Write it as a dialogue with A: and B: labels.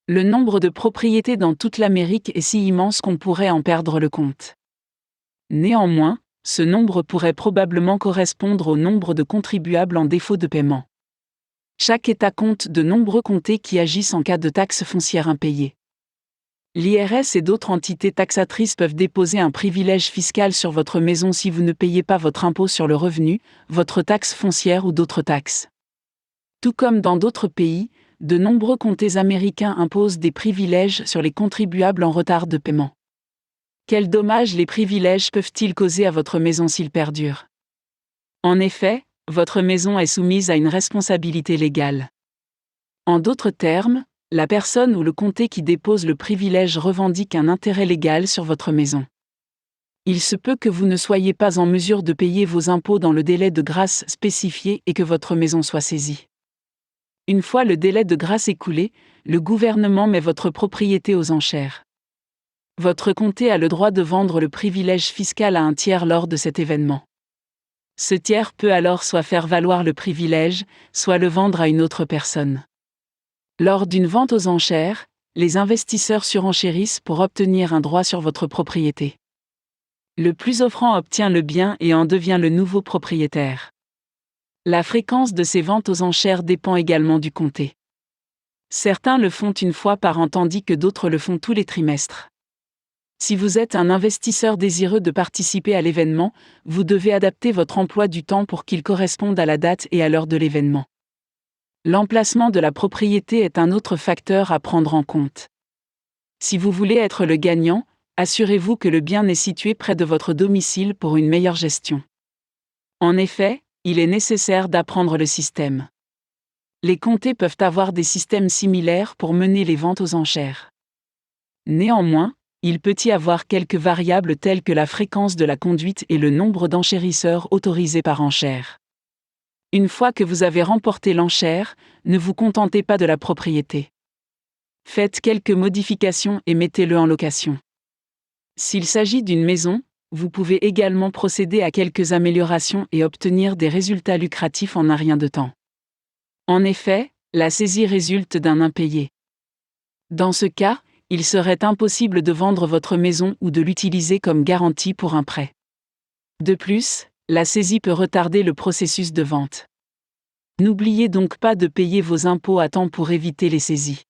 A: Le nombre de propriétés dans toute l'Amérique est si immense qu'on pourrait en perdre le compte. Néanmoins, ce nombre pourrait probablement correspondre au nombre de contribuables en défaut de paiement. Chaque État compte de nombreux comtés qui agissent en cas de taxes foncières impayées. L'IRS et d'autres entités taxatrices peuvent déposer un privilège fiscal sur votre maison si vous ne payez pas votre impôt sur le revenu, votre taxe foncière ou d'autres taxes. Tout comme dans d'autres pays, de nombreux comtés américains imposent des privilèges sur les contribuables en retard de paiement. Quels dommages les privilèges peuvent-ils causer à votre maison s'ils perdurent? En effet, votre maison est soumise à une responsabilité légale. En d'autres termes, la personne ou le comté qui dépose le privilège revendique un intérêt légal sur votre maison. Il se peut que vous ne soyez pas en mesure de payer vos impôts dans le délai de grâce spécifié et que votre maison soit saisie. Une fois le délai de grâce écoulé, le gouvernement met votre propriété aux enchères. Votre comté a le droit de vendre le privilège fiscal à un tiers lors de cet événement. Ce tiers peut alors soit faire valoir le privilège, soit le vendre à une autre personne. Lors d'une vente aux enchères, les investisseurs surenchérissent pour obtenir un droit sur votre propriété. Le plus offrant obtient le bien et en devient le nouveau propriétaire. La fréquence de ces ventes aux enchères dépend également du comté. Certains le font une fois par an tandis que d'autres le font tous les trimestres. Si vous êtes un investisseur désireux de participer à l'événement, vous devez adapter votre emploi du temps pour qu'il corresponde à la date et à l'heure de l'événement. L'emplacement de la propriété est un autre facteur à prendre en compte. Si vous voulez être le gagnant, assurez-vous que le bien est situé près de votre domicile pour une meilleure gestion. En effet, il est nécessaire d'apprendre le système. Les comtés peuvent avoir des systèmes similaires pour mener les ventes aux enchères. Néanmoins, il peut y avoir quelques variables telles que la fréquence de la conduite et le nombre d'enchérisseurs autorisés par enchère. Une fois que vous avez remporté l'enchère, ne vous contentez pas de la propriété. Faites quelques modifications et mettez-le en location. S'il s'agit d'une maison, vous pouvez également procéder à quelques améliorations et obtenir des résultats lucratifs en un rien de temps. En effet, la saisie résulte d'un impayé. Dans ce cas, il serait impossible de vendre votre maison ou de l'utiliser comme garantie pour un prêt. De plus, la saisie peut retarder le processus de vente. N'oubliez donc pas de payer vos impôts à temps pour éviter les saisies.